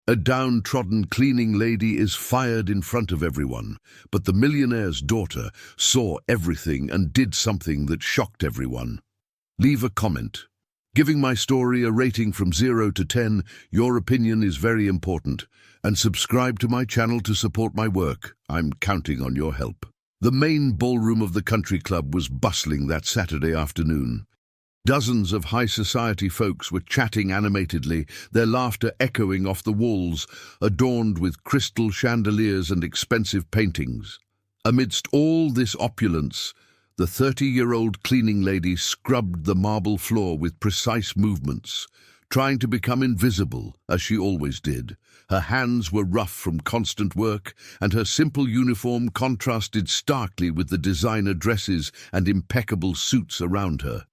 A downtrodden cleaning lady is fired in front of everyone, but the millionaire's daughter saw everything and did something that shocked everyone. Leave a comment. Giving my story a rating from 0 to 10, your opinion is very important. And subscribe to my channel to support my work. I'm counting on your help. The main ballroom of the country club was bustling that Saturday afternoon. Dozens of high society folks were chatting animatedly, their laughter echoing off the walls, adorned with crystal chandeliers and expensive paintings. Amidst all this opulence, the 30-year-old cleaning lady scrubbed the marble floor with precise movements, trying to become invisible, as she always did. Her hands were rough from constant work, and her simple uniform contrasted starkly with the designer dresses and impeccable suits around her.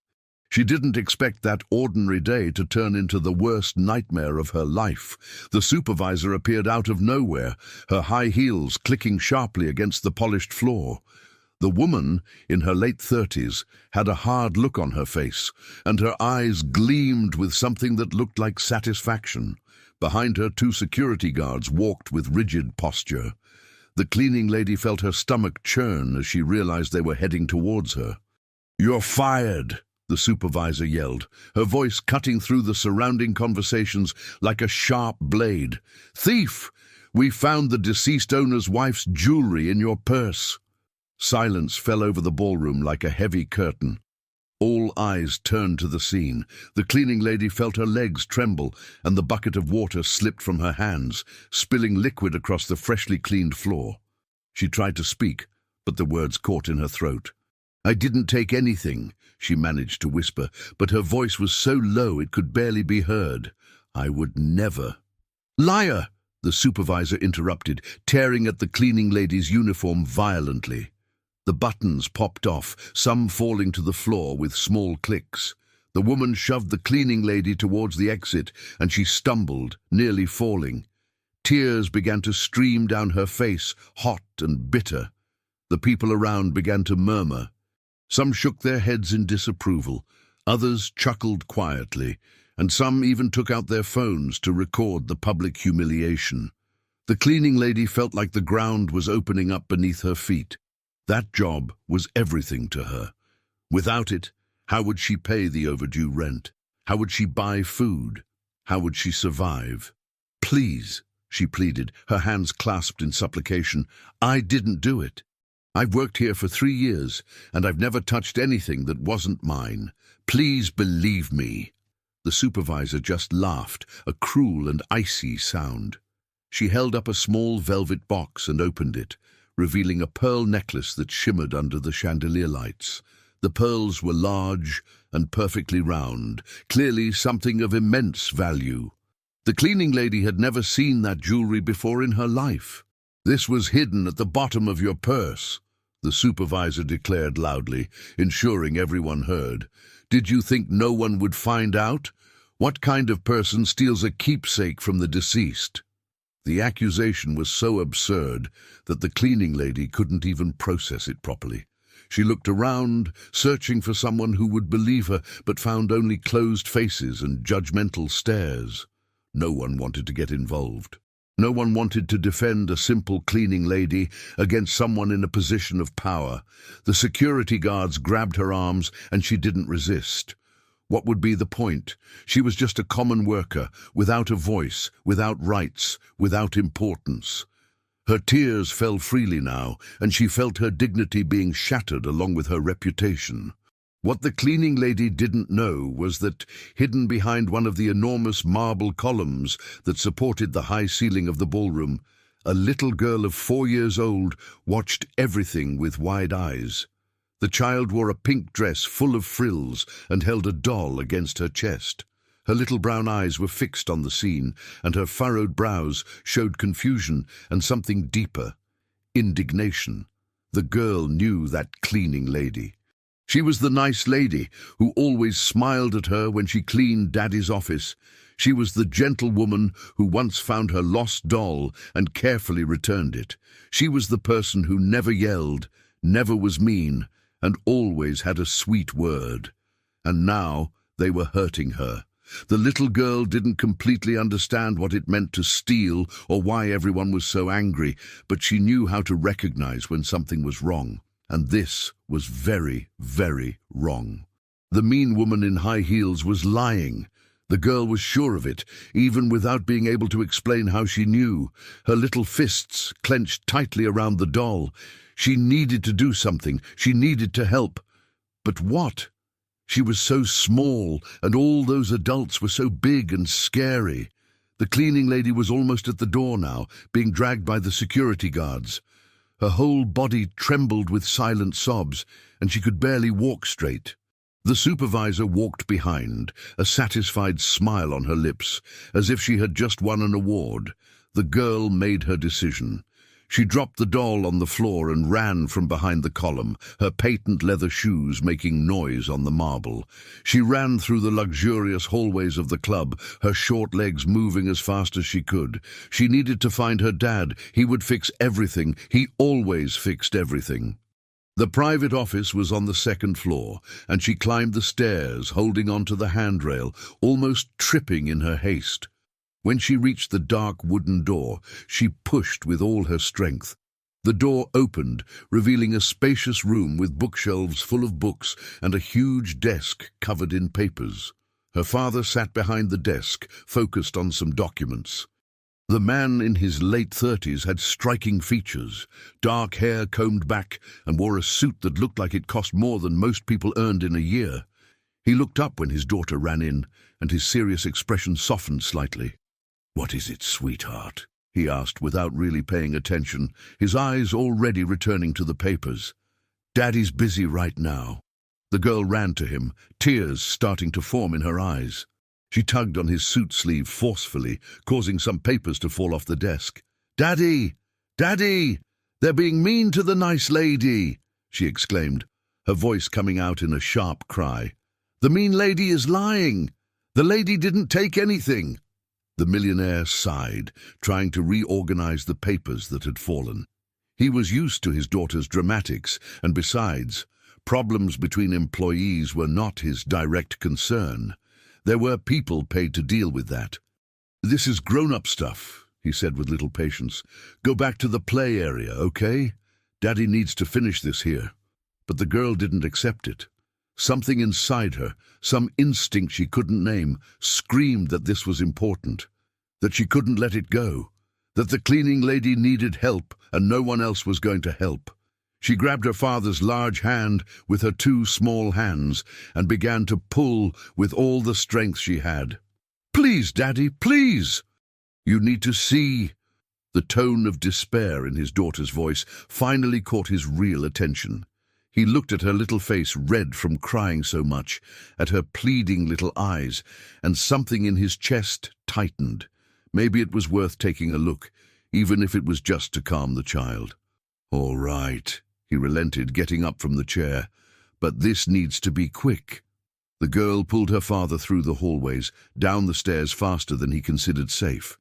She didn't expect that ordinary day to turn into the worst nightmare of her life. The supervisor appeared out of nowhere, her high heels clicking sharply against the polished floor. The woman, in her late 30s, had a hard look on her face, and her eyes gleamed with something that looked like satisfaction. Behind her, 2 security guards walked with rigid posture. The cleaning lady felt her stomach churn as she realized they were heading towards her. "You're fired!" the supervisor yelled, her voice cutting through the surrounding conversations like a sharp blade. "Thief! We found the deceased owner's wife's jewelry in your purse." Silence fell over the ballroom like a heavy curtain. All eyes turned to the scene. The cleaning lady felt her legs tremble, and the bucket of water slipped from her hands, spilling liquid across the freshly cleaned floor. She tried to speak, but the words caught in her throat. "I didn't take anything," she managed to whisper, but her voice was so low it could barely be heard. "I would never." "Liar!" the supervisor interrupted, tearing at the cleaning lady's uniform violently. The buttons popped off, some falling to the floor with small clicks. The woman shoved the cleaning lady towards the exit, and she stumbled, nearly falling. Tears began to stream down her face, hot and bitter. The people around began to murmur. Some shook their heads in disapproval, others chuckled quietly, and some even took out their phones to record the public humiliation. The cleaning lady felt like the ground was opening up beneath her feet. That job was everything to her. Without it, how would she pay the overdue rent? How would she buy food? How would she survive? "Please," she pleaded, her hands clasped in supplication, "I didn't do it. I've worked here for 3 years, and I've never touched anything that wasn't mine. Please believe me." The supervisor just laughed, a cruel and icy sound. She held up a small velvet box and opened it, revealing a pearl necklace that shimmered under the chandelier lights. The pearls were large and perfectly round, clearly something of immense value. The cleaning lady had never seen that jewelry before in her life. "This was hidden at the bottom of your purse," the supervisor declared loudly, ensuring everyone heard. "Did you think no one would find out? What kind of person steals a keepsake from the deceased?" The accusation was so absurd that the cleaning lady couldn't even process it properly. She looked around, searching for someone who would believe her, but found only closed faces and judgmental stares. No one wanted to get involved. No one wanted to defend a simple cleaning lady against someone in a position of power. The security guards grabbed her arms, and she didn't resist. What would be the point? She was just a common worker, without a voice, without rights, without importance. Her tears fell freely now, and she felt her dignity being shattered along with her reputation. What the cleaning lady didn't know was that, hidden behind one of the enormous marble columns that supported the high ceiling of the ballroom, a little girl of 4 years old watched everything with wide eyes. The child wore a pink dress full of frills and held a doll against her chest. Her little brown eyes were fixed on the scene, and her furrowed brows showed confusion and something deeper, indignation. The girl knew that cleaning lady. She was the nice lady who always smiled at her when she cleaned Daddy's office. She was the gentlewoman who once found her lost doll and carefully returned it. She was the person who never yelled, never was mean, and always had a sweet word. And now they were hurting her. The little girl didn't completely understand what it meant to steal or why everyone was so angry, but she knew how to recognize when something was wrong. And this was very, very wrong. The mean woman in high heels was lying. The girl was sure of it, even without being able to explain how she knew. Her little fists clenched tightly around the doll. She needed to do something. She needed to help. But what? She was so small, and all those adults were so big and scary. The cleaning lady was almost at the door now, being dragged by the security guards. Her whole body trembled with silent sobs, and she could barely walk straight. The supervisor walked behind, a satisfied smile on her lips, as if she had just won an award. The girl made her decision. She dropped the doll on the floor and ran from behind the column, her patent leather shoes making noise on the marble. She ran through the luxurious hallways of the club, her short legs moving as fast as she could. She needed to find her dad. He would fix everything. He always fixed everything. The private office was on the second floor, and she climbed the stairs, holding onto the handrail, almost tripping in her haste. When she reached the dark wooden door, she pushed with all her strength. The door opened, revealing a spacious room with bookshelves full of books and a huge desk covered in papers. Her father sat behind the desk, focused on some documents. The man in his late 30s had striking features, dark hair combed back, and wore a suit that looked like it cost more than most people earned in a year. He looked up when his daughter ran in, and his serious expression softened slightly. "What is it, sweetheart?" he asked without really paying attention, his eyes already returning to the papers. "Daddy's busy right now." The girl ran to him, tears starting to form in her eyes. She tugged on his suit sleeve forcefully, causing some papers to fall off the desk. "Daddy! Daddy! They're being mean to the nice lady!" she exclaimed, her voice coming out in a sharp cry. "The mean lady is lying! The lady didn't take anything!" The millionaire sighed, trying to reorganize the papers that had fallen. He was used to his daughter's dramatics, and besides, problems between employees were not his direct concern. There were people paid to deal with that. "This is grown-up stuff," he said with little patience. "Go back to the play area, okay? Daddy needs to finish this here." But the girl didn't accept it. Something inside her, some instinct she couldn't name, screamed that this was important, that she couldn't let it go, that the cleaning lady needed help and no one else was going to help. She grabbed her father's large hand with her two small hands and began to pull with all the strength she had. "Please, Daddy, please!" "You need to see." The tone of despair in his daughter's voice finally caught his real attention. He looked at her little face, red from crying so much, at her pleading little eyes, and something in his chest tightened. Maybe it was worth taking a look, even if it was just to calm the child. "All right," he relented, getting up from the chair. "But this needs to be quick." The girl pulled her father through the hallways, down the stairs faster than he considered safe.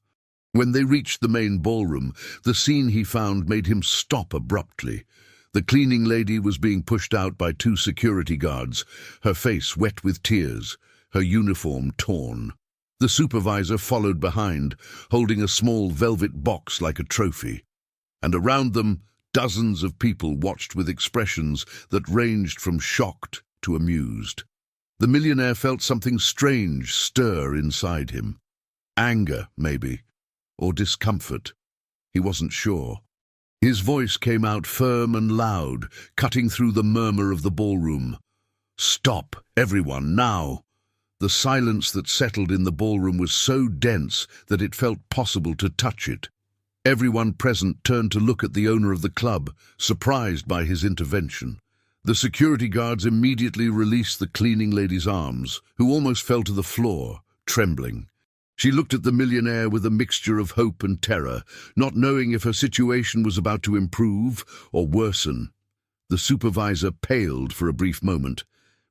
When they reached the main ballroom, the scene he found made him stop abruptly. The cleaning lady was being pushed out by two security guards, her face wet with tears, her uniform torn. The supervisor followed behind, holding a small velvet box like a trophy. And around them, dozens of people watched with expressions that ranged from shocked to amused. The millionaire felt something strange stir inside him. Anger, maybe, or discomfort. He wasn't sure. His voice came out firm and loud, cutting through the murmur of the ballroom. "Stop, everyone, now!" The silence that settled in the ballroom was so dense that it felt possible to touch it. Everyone present turned to look at the owner of the club, surprised by his intervention. The security guards immediately released the cleaning lady's arms, who almost fell to the floor, trembling. She looked at the millionaire with a mixture of hope and terror, not knowing if her situation was about to improve or worsen. The supervisor paled for a brief moment,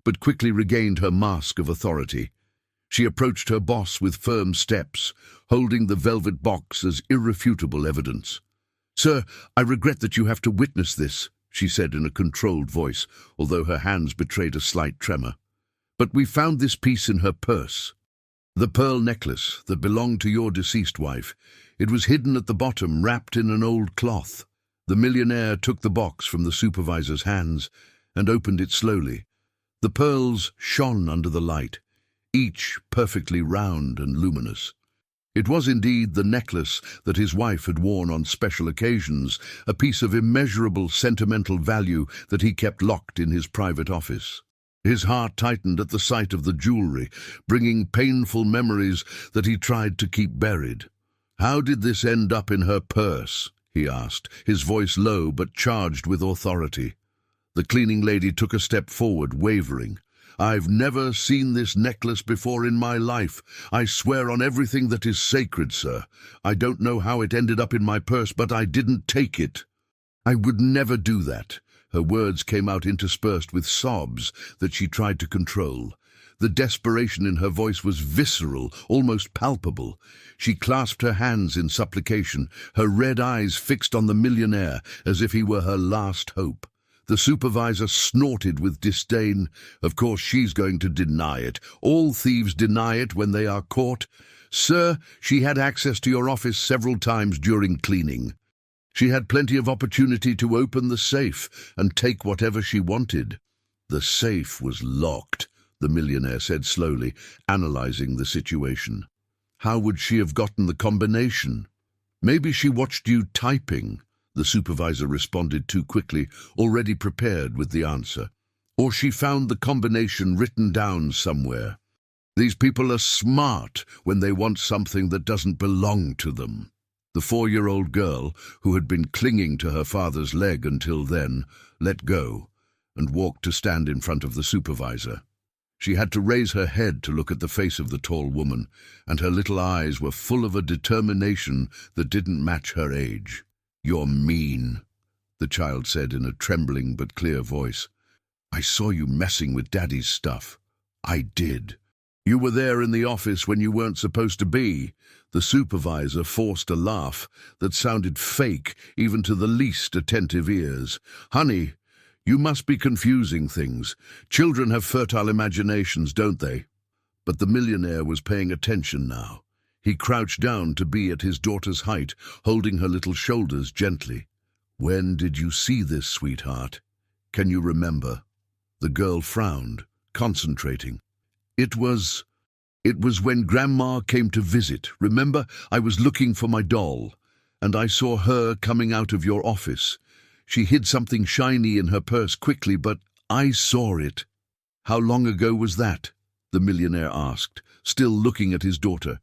but quickly regained her mask of authority. She approached her boss with firm steps, holding the velvet box as irrefutable evidence. "Sir, I regret that you have to witness this," she said in a controlled voice, although her hands betrayed a slight tremor. "But we found this piece in her purse." The pearl necklace that belonged to your deceased wife. It was hidden at the bottom, wrapped in an old cloth. The millionaire took the box from the supervisor's hands and opened it slowly. The pearls shone under the light, each perfectly round and luminous. It was indeed the necklace that his wife had worn on special occasions, a piece of immeasurable sentimental value that he kept locked in his private office. His heart tightened at the sight of the jewelry, bringing painful memories that he tried to keep buried. "How did this end up in her purse?" he asked, his voice low but charged with authority. The cleaning lady took a step forward, wavering. "I've never seen this necklace before in my life. I swear on everything that is sacred, sir. I don't know how it ended up in my purse, but I didn't take it." "I would never do that." Her words came out interspersed with sobs that she tried to control. The desperation in her voice was visceral, almost palpable. She clasped her hands in supplication, her red eyes fixed on the millionaire as if he were her last hope. The supervisor snorted with disdain. "Of course she's going to deny it. All thieves deny it when they are caught. Sir, she had access to your office several times during cleaning. She had plenty of opportunity to open the safe and take whatever she wanted." "The safe was locked," the millionaire said slowly, analyzing the situation. "How would she have gotten the combination?" "Maybe she watched you typing," the supervisor responded too quickly, already prepared with the answer. "Or she found the combination written down somewhere. These people are smart when they want something that doesn't belong to them." The 4-year-old girl, who had been clinging to her father's leg until then, let go and walked to stand in front of the supervisor. She had to raise her head to look at the face of the tall woman, and her little eyes were full of a determination that didn't match her age. "You're mean," the child said in a trembling but clear voice. "I saw you messing with Daddy's stuff. I did. You were there in the office when you weren't supposed to be." The supervisor forced a laugh that sounded fake even to the least attentive ears. "Honey, you must be confusing things. Children have fertile imaginations, don't they?" But the millionaire was paying attention now. He crouched down to be at his daughter's height, holding her little shoulders gently. "When did you see this, sweetheart? Can you remember?" The girl frowned, concentrating. It was when Grandma came to visit. Remember, I was looking for my doll, and I saw her coming out of your office. She hid something shiny in her purse quickly, but I saw it." "How long ago was that?" the millionaire asked, still looking at his daughter.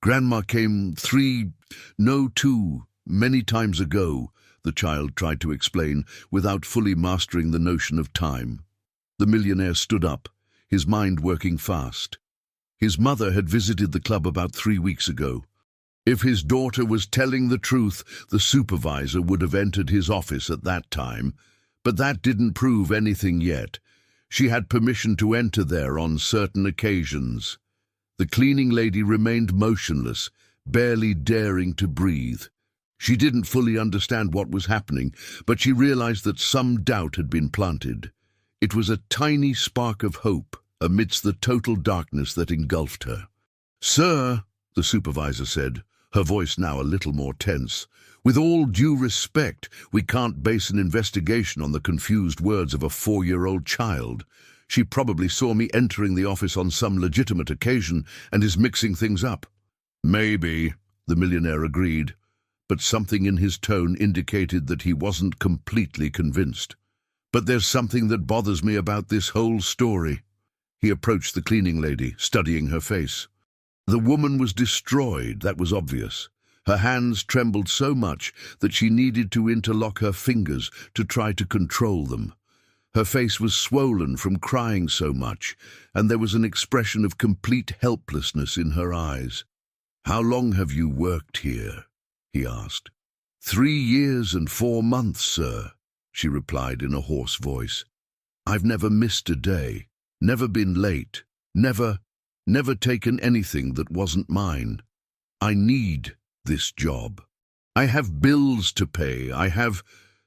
"Grandma came 2 many times ago," the child tried to explain, without fully mastering the notion of time. The millionaire stood up, his mind working fast. His mother had visited the club about 3 weeks ago. If his daughter was telling the truth, the supervisor would have entered his office at that time, but that didn't prove anything yet. She had permission to enter there on certain occasions. The cleaning lady remained motionless, barely daring to breathe. She didn't fully understand what was happening, but she realized that some doubt had been planted. It was a tiny spark of hope amidst the total darkness that engulfed her. "Sir," the supervisor said, her voice now a little more tense, "with all due respect, we can't base an investigation on the confused words of a 4-year-old child. She probably saw me entering the office on some legitimate occasion and is mixing things up." "Maybe," the millionaire agreed, but something in his tone indicated that he wasn't completely convinced. "But there's something that bothers me about this whole story." He approached the cleaning lady, studying her face. The woman was destroyed, that was obvious. Her hands trembled so much that she needed to interlock her fingers to try to control them. Her face was swollen from crying so much, and there was an expression of complete helplessness in her eyes. "How long have you worked here?" he asked. 3 years and 4 months, sir," she replied in a hoarse voice. "I've never missed a day. Never been late, never taken anything that wasn't mine. I need this job. I have bills to pay, I have—"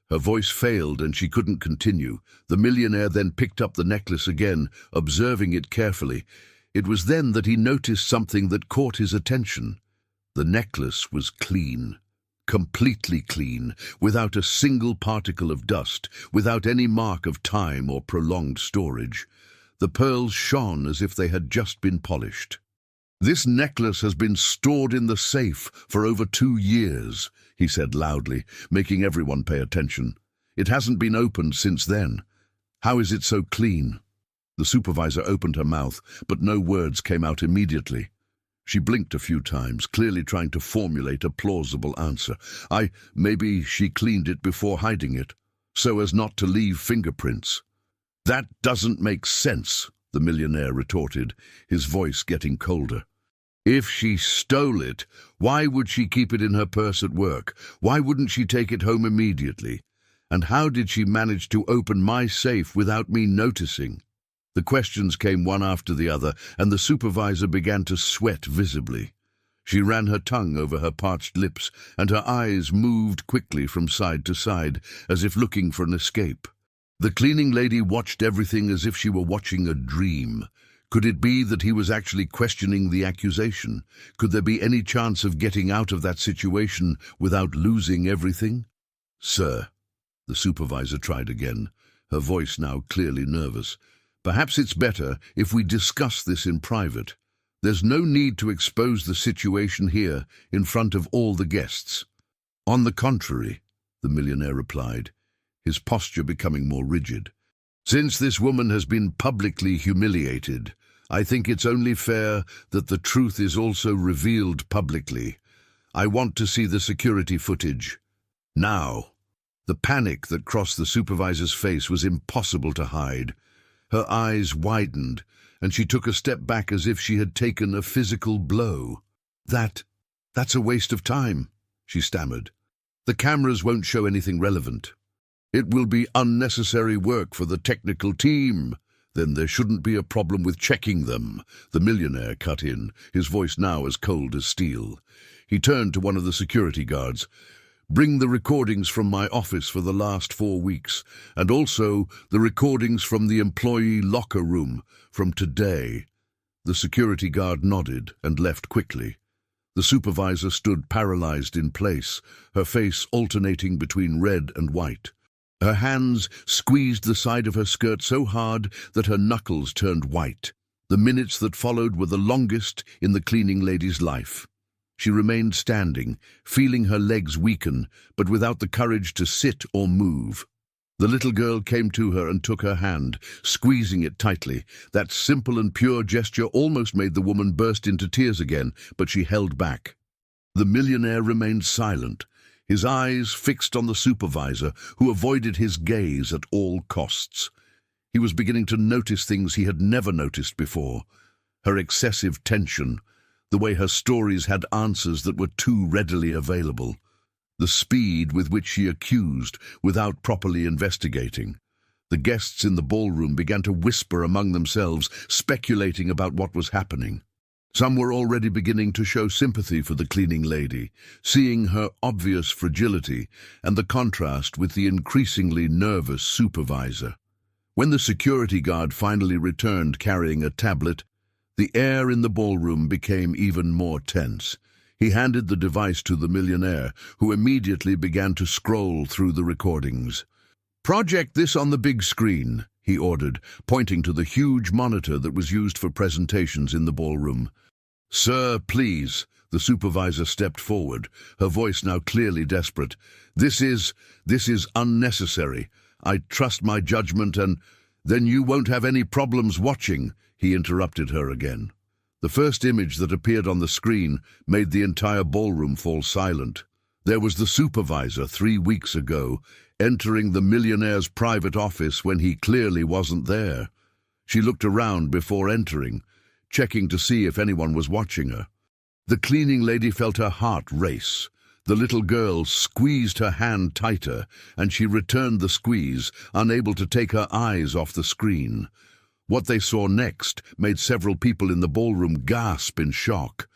Her voice failed and she couldn't continue. The millionaire then picked up the necklace again, observing it carefully. It was then that he noticed something that caught his attention. The necklace was clean, completely clean, without a single particle of dust, without any mark of time or prolonged storage. The pearls shone as if they had just been polished. "This necklace has been stored in the safe for over 2 years," he said loudly, making everyone pay attention. "It hasn't been opened since then. How is it so clean?" The supervisor opened her mouth, but no words came out immediately. She blinked a few times, clearly trying to formulate a plausible answer. Maybe she cleaned it before hiding it, so as not to leave fingerprints." "That doesn't make sense," the millionaire retorted, his voice getting colder. "If she stole it, why would she keep it in her purse at work? Why wouldn't she take it home immediately? And how did she manage to open my safe without me noticing?" The questions came one after the other, and the supervisor began to sweat visibly. She ran her tongue over her parched lips, and her eyes moved quickly from side to side, as if looking for an escape. The cleaning lady watched everything as if she were watching a dream. Could it be that he was actually questioning the accusation? Could there be any chance of getting out of that situation without losing everything? "Sir," the supervisor tried again, her voice now clearly nervous. "Perhaps it's better if we discuss this in private. There's no need to expose the situation here in front of all the guests." "On the contrary," the millionaire replied, his posture becoming more rigid. "Since this woman has been publicly humiliated, I think it's only fair that the truth is also revealed publicly. I want to see the security footage. Now." The panic that crossed the supervisor's face was impossible to hide. Her eyes widened, and she took a step back as if she had taken a physical blow. That's a waste of time," she stammered. "The cameras won't show anything relevant." "It will be unnecessary work for the technical team. Then there shouldn't be a problem with checking them," the millionaire cut in, his voice now as cold as steel. He turned to one of the security guards. "Bring the recordings from my office for the last 4 weeks, and also the recordings from the employee locker room from today." The security guard nodded and left quickly. The supervisor stood paralyzed in place, her face alternating between red and white. Her hands squeezed the side of her skirt so hard that her knuckles turned white. The minutes that followed were the longest in the cleaning lady's life. She remained standing, feeling her legs weaken, but without the courage to sit or move. The little girl came to her and took her hand, squeezing it tightly. That simple and pure gesture almost made the woman burst into tears again, but she held back. The millionaire remained silent, his eyes fixed on the supervisor, who avoided his gaze at all costs. He was beginning to notice things he had never noticed before. Her excessive tension, the way her stories had answers that were too readily available, the speed with which she accused without properly investigating. The guests in the ballroom began to whisper among themselves, speculating about what was happening. Some were already beginning to show sympathy for the cleaning lady, seeing her obvious fragility and the contrast with the increasingly nervous supervisor. When the security guard finally returned carrying a tablet, the air in the ballroom became even more tense. He handed the device to the millionaire, who immediately began to scroll through the recordings. "Project this on the big screen," he ordered, pointing to the huge monitor that was used for presentations in the ballroom. "Sir, please," the supervisor stepped forward, her voice now clearly desperate. This is unnecessary. I trust my judgment and—" "Then you won't have any problems watching," he interrupted her again. The first image that appeared on the screen made the entire ballroom fall silent. There was the supervisor 3 weeks ago, entering the millionaire's private office when he clearly wasn't there. She looked around before entering, checking to see if anyone was watching her. The cleaning lady felt her heart race. The little girl squeezed her hand tighter, and she returned the squeeze, unable to take her eyes off the screen. What they saw next made several people in the ballroom gasp in shock.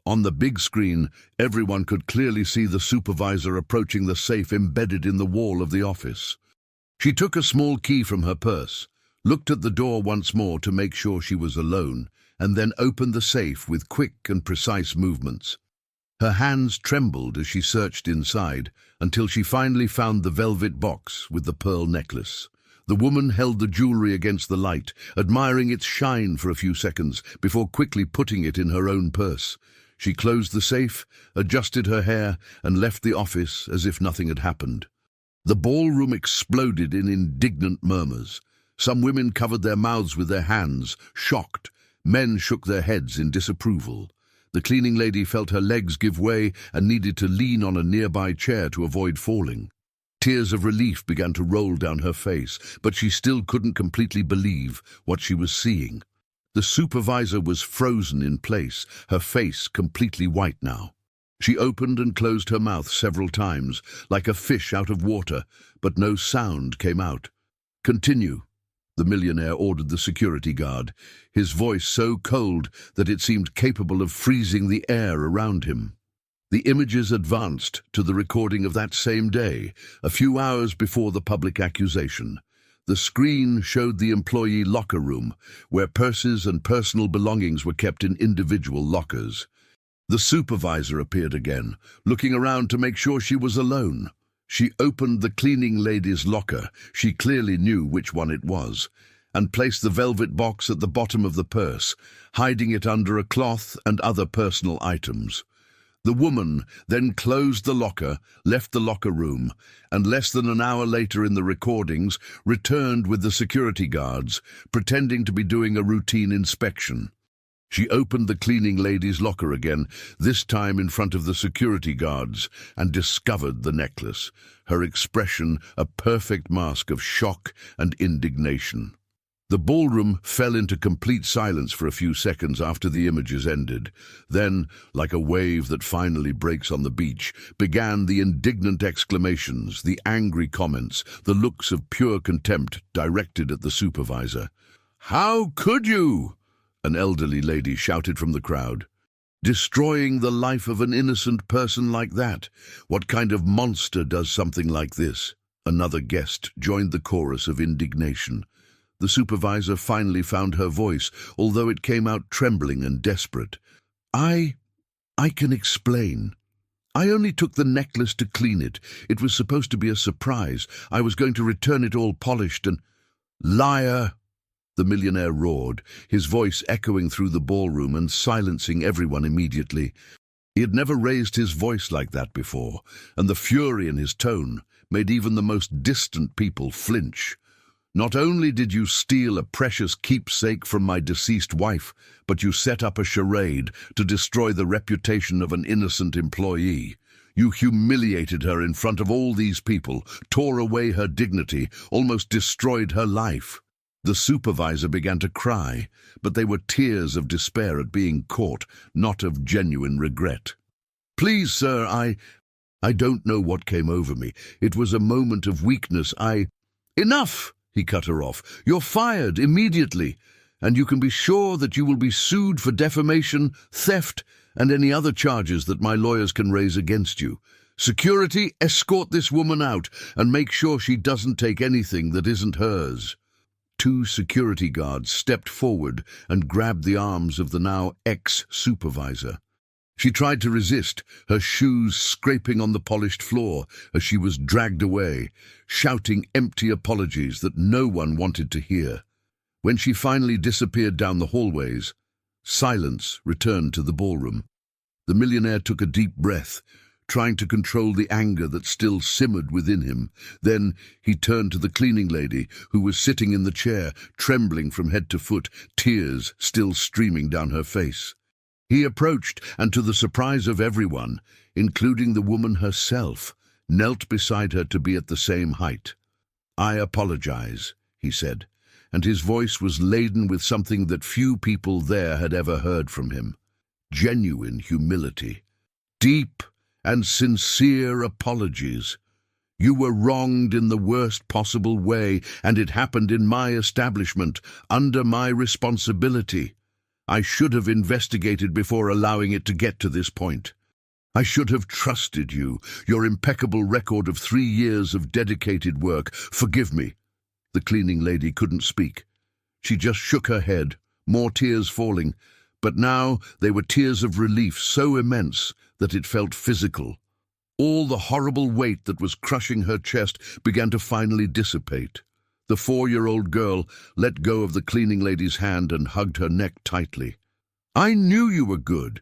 On the big screen, everyone could clearly see the supervisor approaching the safe embedded in the wall of the office. She took a small key from her purse, looked at the door once more to make sure she was alone, and then opened the safe with quick and precise movements. Her hands trembled as she searched inside, until she finally found the velvet box with the pearl necklace. The woman held the jewelry against the light, admiring its shine for a few seconds before quickly putting it in her own purse. She closed the safe, adjusted her hair, and left the office as if nothing had happened. The ballroom exploded in indignant murmurs. Some women covered their mouths with their hands, shocked. Men shook their heads in disapproval. The cleaning lady felt her legs give way and needed to lean on a nearby chair to avoid falling. Tears of relief began to roll down her face, but she still couldn't completely believe what she was seeing. The supervisor was frozen in place, her face completely white now. She opened and closed her mouth several times, like a fish out of water, but no sound came out. "Continue," the millionaire ordered the security guard, his voice so cold that it seemed capable of freezing the air around him. The images advanced to the recording of that same day, a few hours before the public accusation. The screen showed the employee locker room, where purses and personal belongings were kept in individual lockers. The supervisor appeared again, looking around to make sure she was alone. She opened the cleaning lady's locker, she clearly knew which one it was, and placed the velvet box at the bottom of the purse, hiding it under a cloth and other personal items. The woman then closed the locker, left the locker room, and less than an hour later in the recordings returned with the security guards, pretending to be doing a routine inspection. She opened the cleaning lady's locker again, this time in front of the security guards, and discovered the necklace, her expression a perfect mask of shock and indignation. The ballroom fell into complete silence for a few seconds after the images ended. Then, like a wave that finally breaks on the beach, began the indignant exclamations, the angry comments, the looks of pure contempt directed at the supervisor. "How could you?" an elderly lady shouted from the crowd. "Destroying the life of an innocent person like that? What kind of monster does something like this?" Another guest joined the chorus of indignation. The supervisor finally found her voice, although it came out trembling and desperate. I can explain. I only took the necklace to clean it. It was supposed to be a surprise. I was going to return it all polished and—" "Liar!" the millionaire roared, his voice echoing through the ballroom and silencing everyone immediately. He had never raised his voice like that before, and the fury in his tone made even the most distant people flinch. "Not only did you steal a precious keepsake from my deceased wife, but you set up a charade to destroy the reputation of an innocent employee. You humiliated her in front of all these people, tore away her dignity, almost destroyed her life." The supervisor began to cry, but they were tears of despair at being caught, not of genuine regret. "Please, sir, I don't know what came over me. It was a moment of weakness. Enough!" he cut her off. "You're fired immediately, and you can be sure that you will be sued for defamation, theft, and any other charges that my lawyers can raise against you. Security, escort this woman out and make sure she doesn't take anything that isn't hers." Two security guards stepped forward and grabbed the arms of the now ex-supervisor. She tried to resist, her shoes scraping on the polished floor as she was dragged away, shouting empty apologies that no one wanted to hear. When she finally disappeared down the hallways, silence returned to the ballroom. The millionaire took a deep breath, trying to control the anger that still simmered within him. Then he turned to the cleaning lady, who was sitting in the chair, trembling from head to foot, tears still streaming down her face. He approached, and to the surprise of everyone, including the woman herself, knelt beside her to be at the same height. "I apologize," he said, and his voice was laden with something that few people there had ever heard from him. Genuine humility. Deep and sincere apologies. "You were wronged in the worst possible way, and it happened in my establishment, under my responsibility. I should have investigated before allowing it to get to this point. I should have trusted you, your impeccable record of 3 years of dedicated work. Forgive me." The cleaning lady couldn't speak. She just shook her head, more tears falling, but now they were tears of relief so immense that it felt physical. All the horrible weight that was crushing her chest began to finally dissipate. The 4-year-old girl let go of the cleaning lady's hand and hugged her neck tightly. "I knew you were good.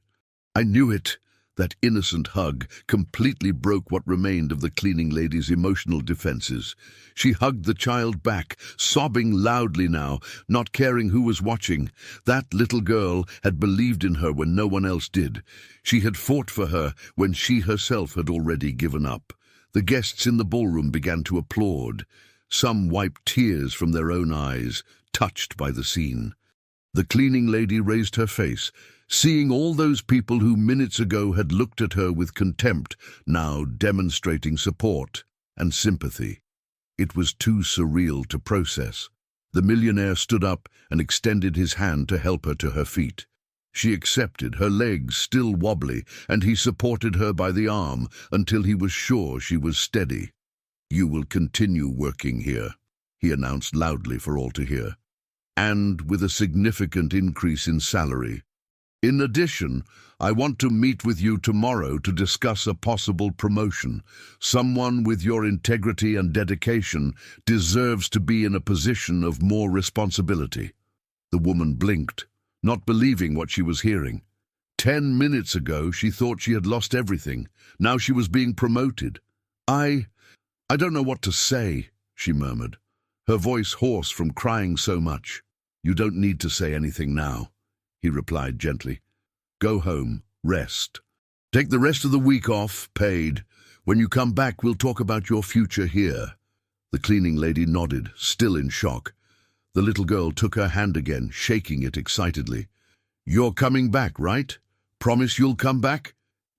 I knew it." That innocent hug completely broke what remained of the cleaning lady's emotional defenses. She hugged the child back, sobbing loudly now, not caring who was watching. That little girl had believed in her when no one else did. She had fought for her when she herself had already given up. The guests in the ballroom began to applaud. Some wiped tears from their own eyes, touched by the scene. The cleaning lady raised her face, seeing all those people who minutes ago had looked at her with contempt, now demonstrating support and sympathy. It was too surreal to process. The millionaire stood up and extended his hand to help her to her feet. She accepted, her legs still wobbly, and he supported her by the arm until he was sure she was steady. "You will continue working here," he announced loudly for all to hear, "and with a significant increase in salary. In addition, I want to meet with you tomorrow to discuss a possible promotion. Someone with your integrity and dedication deserves to be in a position of more responsibility." The woman blinked, not believing what she was hearing. 10 minutes ago, she thought she had lost everything. Now she was being promoted. I don't know what to say," she murmured, her voice hoarse from crying so much. "You don't need to say anything now," he replied gently. "Go home, rest. Take the rest of the week off, paid. When you come back, we'll talk about your future here." The cleaning lady nodded, still in shock. The little girl took her hand again, shaking it excitedly. "You're coming back, right? Promise you'll come back?"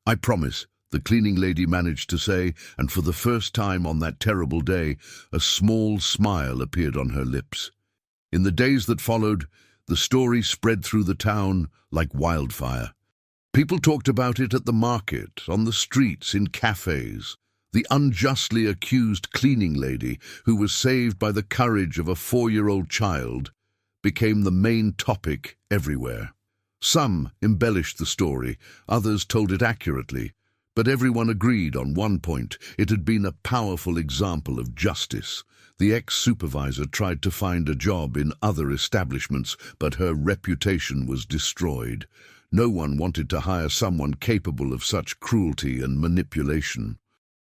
"I promise," the cleaning lady managed to say, and for the first time on that terrible day, a small smile appeared on her lips. In the days that followed, the story spread through the town like wildfire. People talked about it at the market, on the streets, in cafes. The unjustly accused cleaning lady, who was saved by the courage of a 4-year-old child, became the main topic everywhere. Some embellished the story, others told it accurately, but everyone agreed on one point: it had been a powerful example of justice. The ex-supervisor tried to find a job in other establishments, but her reputation was destroyed. No one wanted to hire someone capable of such cruelty and manipulation.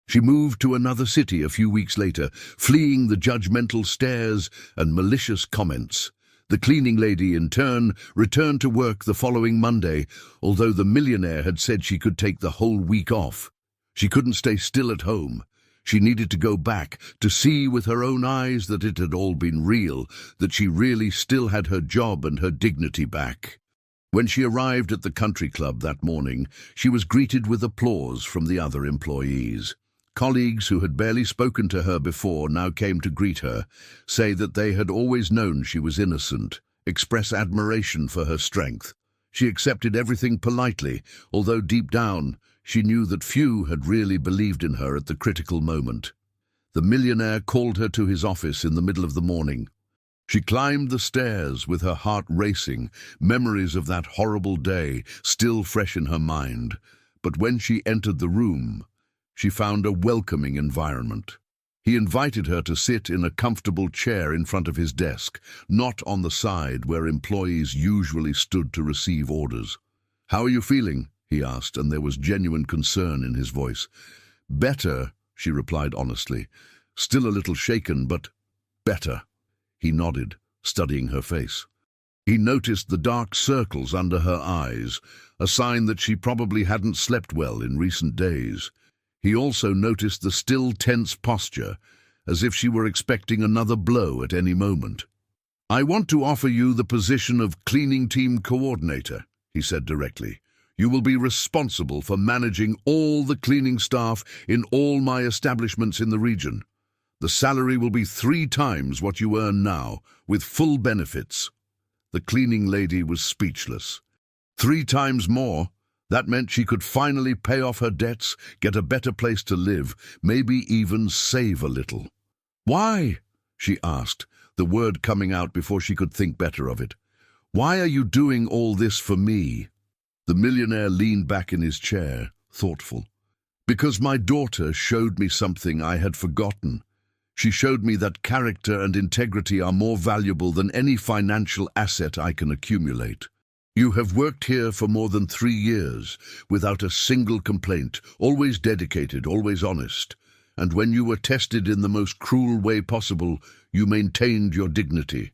She moved to another city a few weeks later, fleeing the judgmental stares and malicious comments. The cleaning lady, in turn, returned to work the following Monday, although the millionaire had said she could take the whole week off. She couldn't stay still at home. She needed to go back to see with her own eyes that it had all been real, that she really still had her job and her dignity back. When she arrived at the country club that morning, she was greeted with applause from the other employees. Colleagues who had barely spoken to her before now came to greet her, say that they had always known she was innocent, express admiration for her strength. She accepted everything politely, although deep down she knew that few had really believed in her at the critical moment. The millionaire called her to his office in the middle of the morning. She climbed the stairs with her heart racing, memories of that horrible day still fresh in her mind. But when she entered the room, she found a welcoming environment. He invited her to sit in a comfortable chair in front of his desk, not on the side where employees usually stood to receive orders. "How are you feeling?" he asked, and there was genuine concern in his voice. "Better," she replied honestly. "Still a little shaken, but better." He nodded, studying her face. He noticed the dark circles under her eyes, a sign that she probably hadn't slept well in recent days. He also noticed the still tense posture, as if she were expecting another blow at any moment. "I want to offer you the position of cleaning team coordinator," he said directly. "You will be responsible for managing all the cleaning staff in all my establishments in the region. The salary will be 3 times what you earn now, with full benefits." The cleaning lady was speechless. 3 times more? That meant she could finally pay off her debts, get a better place to live, maybe even save a little. "Why?" she asked, the word coming out before she could think better of it. Why are you doing all this for me? The millionaire leaned back in his chair, thoughtful. Because my daughter showed me something I had forgotten. She showed me that character and integrity are more valuable than any financial asset I can accumulate. You have worked here for more than 3 years, without a single complaint, always dedicated, always honest. And when you were tested in the most cruel way possible, you maintained your dignity.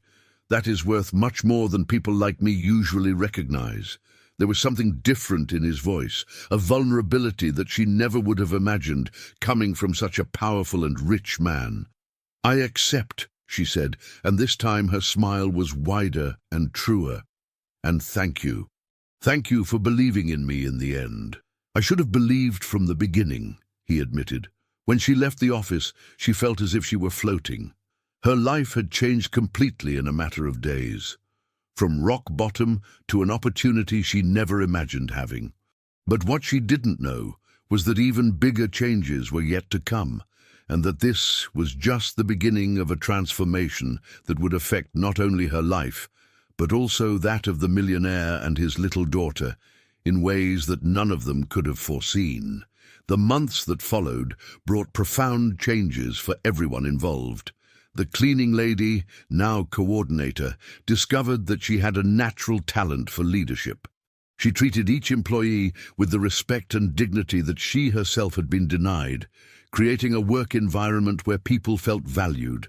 That is worth much more than people like me usually recognize. There was something different in his voice, a vulnerability that she never would have imagined, coming from such a powerful and rich man. I accept, she said, and this time her smile was wider and truer. And thank you. Thank you for believing in me in the end. I should have believed from the beginning, he admitted. When she left the office, she felt as if she were floating. Her life had changed completely in a matter of days. From rock bottom to an opportunity she never imagined having. But what she didn't know was that even bigger changes were yet to come, and that this was just the beginning of a transformation that would affect not only her life, but also that of the millionaire and his little daughter, in ways that none of them could have foreseen. The months that followed brought profound changes for everyone involved. The cleaning lady, now coordinator, discovered that she had a natural talent for leadership. She treated each employee with the respect and dignity that she herself had been denied, creating a work environment where people felt valued.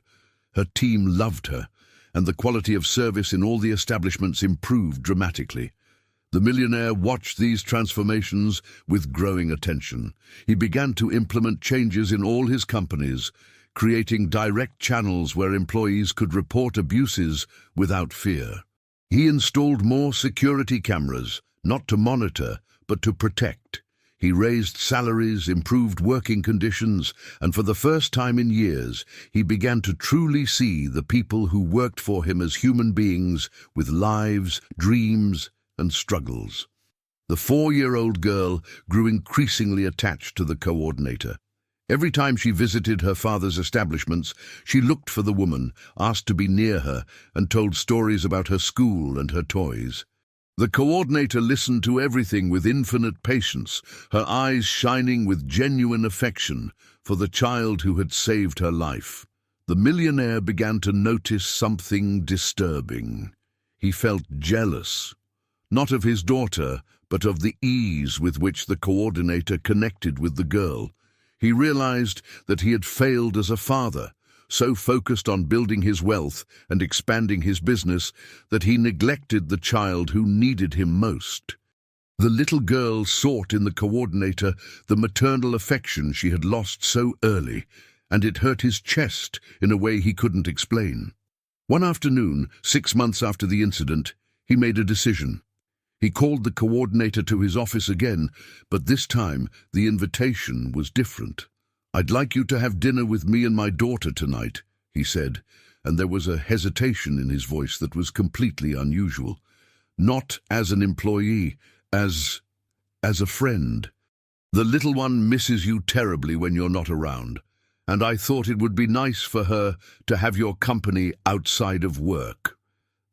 Her team loved her, and the quality of service in all the establishments improved dramatically. The millionaire watched these transformations with growing attention. He began to implement changes in all his companies, creating direct channels where employees could report abuses without fear. He installed more security cameras, not to monitor, but to protect. He raised salaries, improved working conditions, and for the first time in years, he began to truly see the people who worked for him as human beings with lives, dreams, and struggles. The 4-year-old girl grew increasingly attached to the coordinator. Every time she visited her father's establishments, she looked for the woman, asked to be near her, and told stories about her school and her toys. The coordinator listened to everything with infinite patience, her eyes shining with genuine affection for the child who had saved her life. The millionaire began to notice something disturbing. He felt jealous, not of his daughter, but of the ease with which the coordinator connected with the girl. He realized that he had failed as a father, so focused on building his wealth and expanding his business that he neglected the child who needed him most. The little girl sought in the coordinator the maternal affection she had lost so early, and it hurt his chest in a way he couldn't explain. One afternoon, 6 months after the incident, he made a decision. He called the coordinator to his office again, but this time the invitation was different. "I'd like you to have dinner with me and my daughter tonight," he said, and there was a hesitation in his voice that was completely unusual. "Not as an employee, as a friend. The little one misses you terribly when you're not around, and I thought it would be nice for her to have your company outside of work."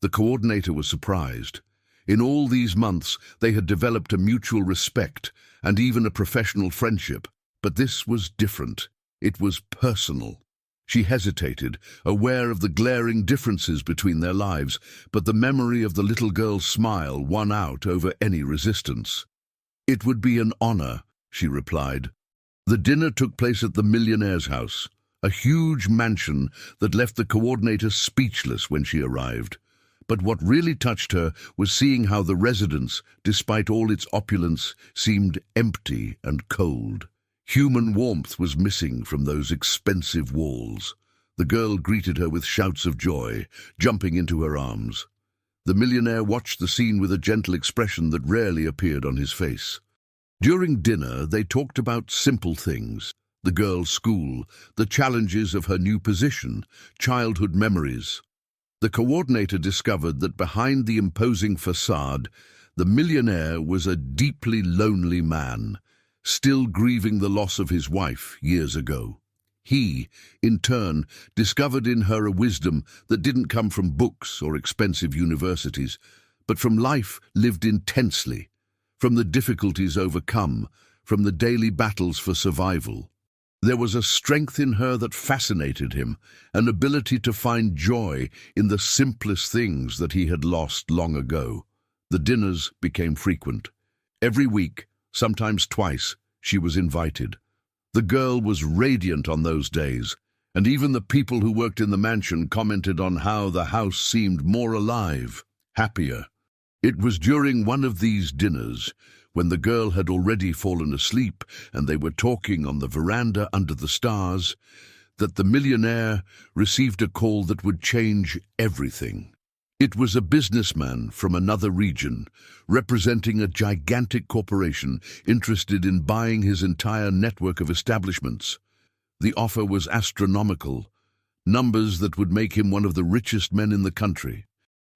The coordinator was surprised. In all these months, they had developed a mutual respect and even a professional friendship. But this was different. It was personal. She hesitated, aware of the glaring differences between their lives, but the memory of the little girl's smile won out over any resistance. "It would be an honor," she replied. The dinner took place at the Millionaire's house, a huge mansion that left the coordinator speechless when she arrived. But what really touched her was seeing how the residence, despite all its opulence, seemed empty and cold. Human warmth was missing from those expensive walls. The girl greeted her with shouts of joy, jumping into her arms. The millionaire watched the scene with a gentle expression that rarely appeared on his face. During dinner, they talked about simple things: the girl's school, the challenges of her new position, childhood memories. The coordinator discovered that behind the imposing facade, the millionaire was a deeply lonely man, still grieving the loss of his wife years ago. He, in turn, discovered in her a wisdom that didn't come from books or expensive universities, but from life lived intensely, from the difficulties overcome, from the daily battles for survival. There was a strength in her that fascinated him, an ability to find joy in the simplest things that he had lost long ago. The dinners became frequent. Every week, sometimes twice, she was invited. The girl was radiant on those days, and even the people who worked in the mansion commented on how the house seemed more alive, happier. It was during one of these dinners, when the girl had already fallen asleep and they were talking on the veranda under the stars, that the millionaire received a call that would change everything. It was a businessman from another region, representing a gigantic corporation interested in buying his entire network of establishments. The offer was astronomical, numbers that would make him one of the richest men in the country.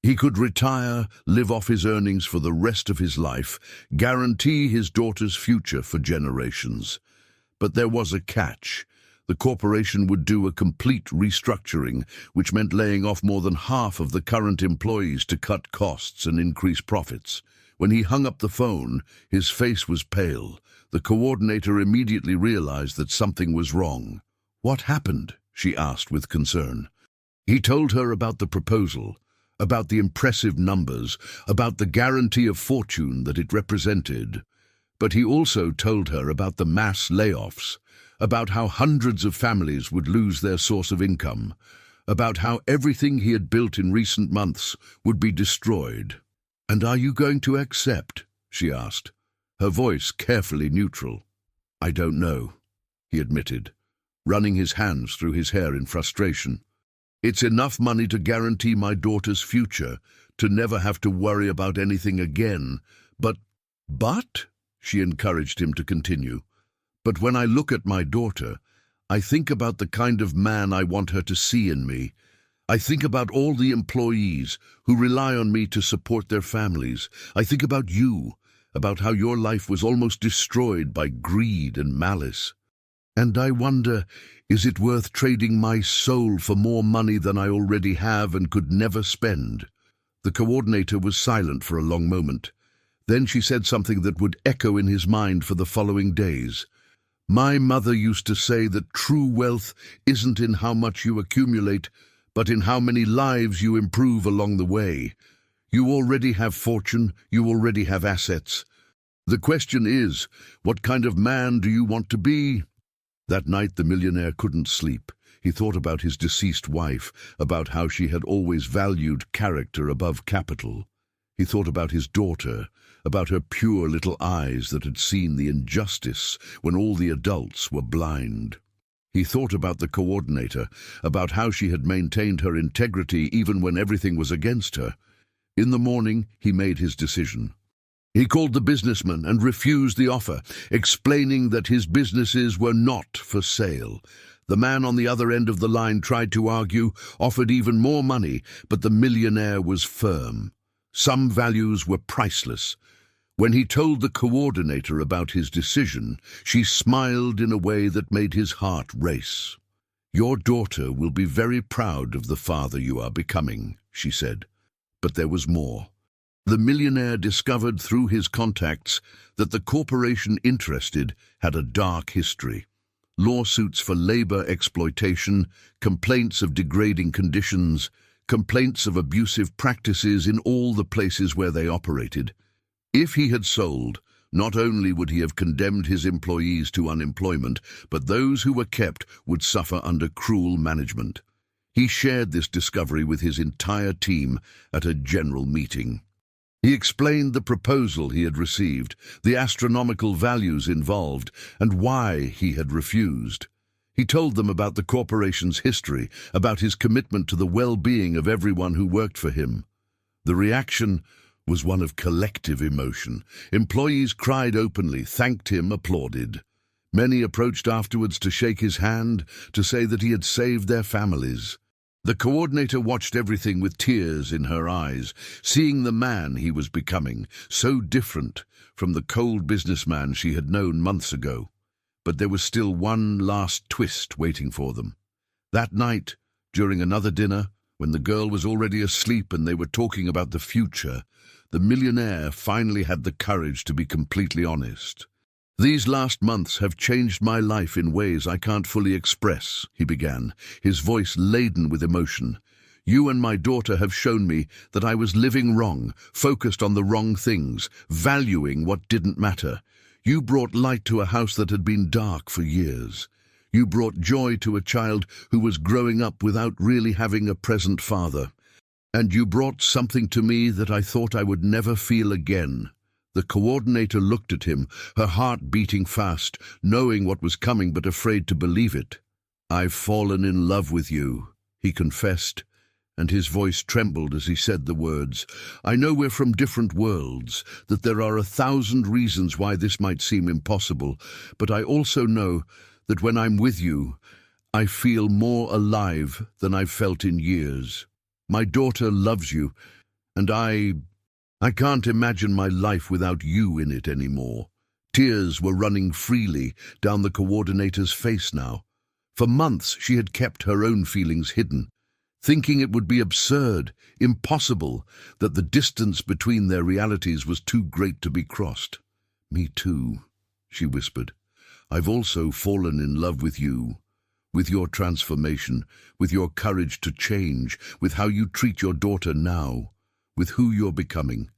He could retire, live off his earnings for the rest of his life, guarantee his daughter's future for generations. But there was a catch. The corporation would do a complete restructuring, which meant laying off more than half of the current employees to cut costs and increase profits. When he hung up the phone, his face was pale. The coordinator immediately realized that something was wrong. "What happened?" she asked with concern. He told her about the proposal, about the impressive numbers, about the guarantee of fortune that it represented. But he also told her about the mass layoffs, about how hundreds of families would lose their source of income, about how everything he had built in recent months would be destroyed. "And are you going to accept?" she asked, her voice carefully neutral. "I don't know," he admitted, running his hands through his hair in frustration. "It's enough money to guarantee my daughter's future, to never have to worry about anything again. But, she encouraged him to continue, "but when I look at my daughter, I think about the kind of man I want her to see in me. I think about all the employees who rely on me to support their families. I think about you, about how your life was almost destroyed by greed and malice. And I wonder, is it worth trading my soul for more money than I already have and could never spend?" The coordinator was silent for a long moment. Then she said something that would echo in his mind for the following days. "My mother used to say that true wealth isn't in how much you accumulate, but in how many lives you improve along the way. You already have fortune, you already have assets. The question is, what kind of man do you want to be?" That night the millionaire couldn't sleep. He thought about his deceased wife, about how she had always valued character above capital. He thought about his daughter, about her pure little eyes that had seen the injustice when all the adults were blind. He thought about the coordinator, about how she had maintained her integrity even when everything was against her. In the morning, he made his decision. He called the businessman and refused the offer, explaining that his businesses were not for sale. The man on the other end of the line tried to argue, offered even more money, but the millionaire was firm. Some values were priceless. When he told the coordinator about his decision, she smiled in a way that made his heart race. "Your daughter will be very proud of the father you are becoming," she said. But there was more. The millionaire discovered through his contacts that the corporation interested had a dark history. Lawsuits for labor exploitation, complaints of degrading conditions, complaints of abusive practices in all the places where they operated. If he had sold, not only would he have condemned his employees to unemployment, but those who were kept would suffer under cruel management. He shared this discovery with his entire team at a general meeting. He explained the proposal he had received, the astronomical values involved, and why he had refused. He told them about the corporation's history, about his commitment to the well-being of everyone who worked for him. The reaction was one of collective emotion. Employees cried openly, thanked him, applauded. Many approached afterwards to shake his hand, to say that he had saved their families. The coordinator watched everything with tears in her eyes, seeing the man he was becoming, so different from the cold businessman she had known months ago. But there was still one last twist waiting for them. That night, during another dinner, when the girl was already asleep and they were talking about the future, the millionaire finally had the courage to be completely honest. "These last months have changed my life in ways I can't fully express," he began, his voice laden with emotion. "You and my daughter have shown me that I was living wrong, focused on the wrong things, valuing what didn't matter. You brought light to a house that had been dark for years. You brought joy to a child who was growing up without really having a present father. And you brought something to me that I thought I would never feel again." The coordinator looked at him, her heart beating fast, knowing what was coming but afraid to believe it. "I've fallen in love with you," he confessed, and his voice trembled as he said the words. "I know we're from different worlds, that there are 1,000 reasons why this might seem impossible, but I also know that when I'm with you, I feel more alive than I've felt in years. My daughter loves you, and I can't imagine my life without you in it anymore." Tears were running freely down the coordinator's face now. For months she had kept her own feelings hidden, thinking it would be absurd, impossible, that the distance between their realities was too great to be crossed. "Me too," she whispered. "I've also fallen in love with you, with your transformation, with your courage to change, with how you treat your daughter now, with who you're becoming.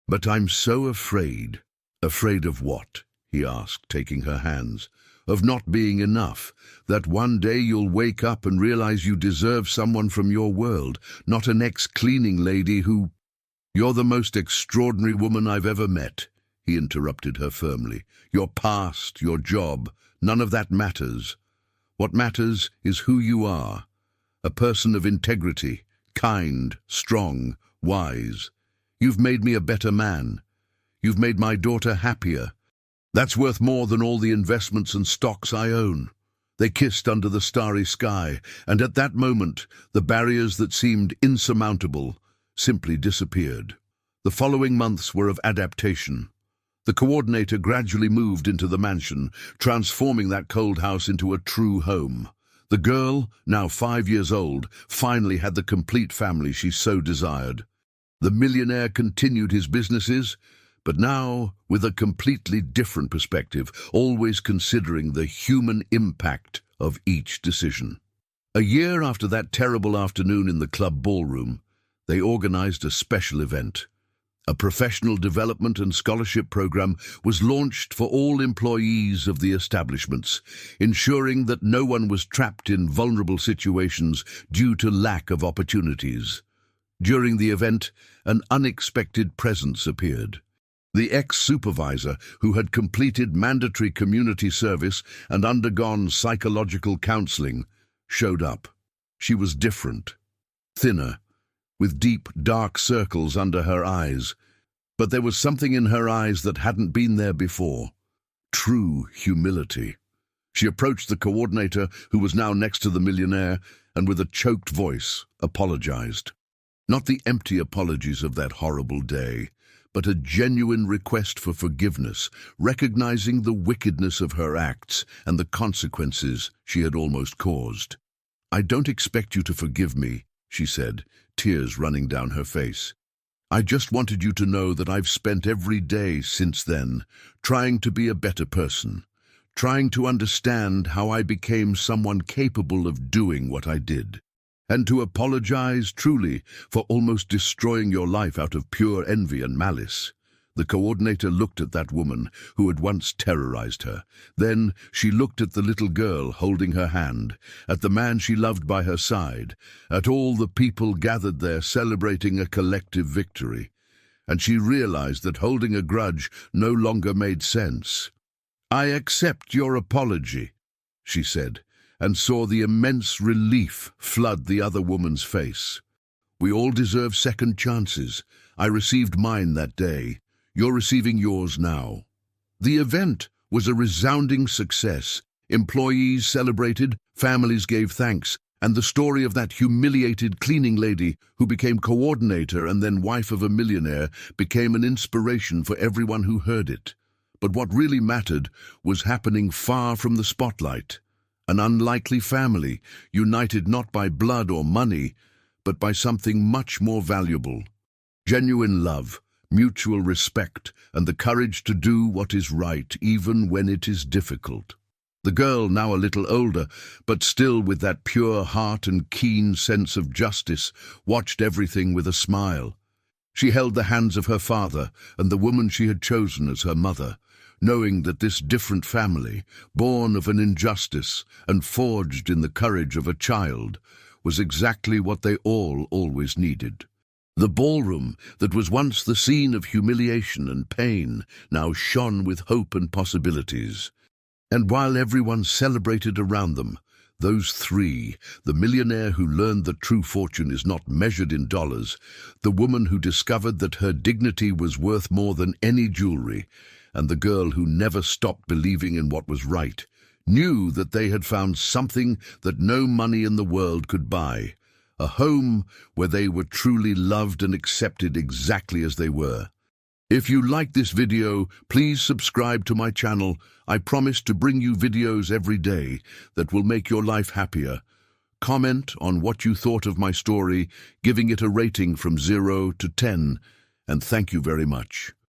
But I'm so afraid." "Afraid of what?" he asked, taking her hands. "Of not being enough, that one day you'll wake up and realize you deserve someone from your world, not an ex-cleaning lady who—" "You're the most extraordinary woman I've ever met," he interrupted her firmly. "Your past, your job, none of that matters. What matters is who you are, a person of integrity, kind, strong, wise. You've made me a better man. You've made my daughter happier. That's worth more than all the investments and stocks I own." They kissed under the starry sky, and at that moment, the barriers that seemed insurmountable simply disappeared. The following months were of adaptation. The coordinator gradually moved into the mansion, transforming that cold house into a true home. The girl, now 5 years old, finally had the complete family she so desired. The millionaire continued his businesses, but now with a completely different perspective, always considering the human impact of each decision. A year after that terrible afternoon in the club ballroom, they organized a special event. A professional development and scholarship program was launched for all employees of the establishments, ensuring that no one was trapped in vulnerable situations due to lack of opportunities. During the event, an unexpected presence appeared. The ex-supervisor, who had completed mandatory community service and undergone psychological counseling, showed up. She was different, thinner, with deep, dark circles under her eyes. But there was something in her eyes that hadn't been there before. True humility. She approached the coordinator, who was now next to the millionaire, and with a choked voice, apologized. Not the empty apologies of that horrible day, but a genuine request for forgiveness, recognizing the wickedness of her acts and the consequences she had almost caused. "I don't expect you to forgive me," she said, tears running down her face. "I just wanted you to know that I've spent every day since then trying to be a better person, trying to understand how I became someone capable of doing what I did. And to apologize truly for almost destroying your life out of pure envy and malice." The coordinator looked at that woman who had once terrorized her. Then she looked at the little girl holding her hand, at the man she loved by her side, at all the people gathered there celebrating a collective victory. And she realized that holding a grudge no longer made sense. "I accept your apology," she said, and saw the immense relief flood the other woman's face. "We all deserve second chances. I received mine that day. You're receiving yours now." The event was a resounding success. Employees celebrated, families gave thanks, and the story of that humiliated cleaning lady who became coordinator and then wife of a millionaire became an inspiration for everyone who heard it. But what really mattered was happening far from the spotlight. An unlikely family, united not by blood or money, but by something much more valuable. Genuine love, mutual respect, and the courage to do what is right even when it is difficult. The girl, now a little older, but still with that pure heart and keen sense of justice, watched everything with a smile. She held the hands of her father and the woman she had chosen as her mother, knowing that this different family, born of an injustice and forged in the courage of a child, was exactly what they all always needed. The ballroom that was once the scene of humiliation and pain now shone with hope and possibilities. And while everyone celebrated around them, those three, the millionaire who learned that true fortune is not measured in dollars, the woman who discovered that her dignity was worth more than any jewelry, and the girl who never stopped believing in what was right, knew that they had found something that no money in the world could buy, a home where they were truly loved and accepted exactly as they were. If you like this video, please subscribe to my channel. I promise to bring you videos every day that will make your life happier. Comment on what you thought of my story, giving it a rating from 0 to 10, and thank you very much.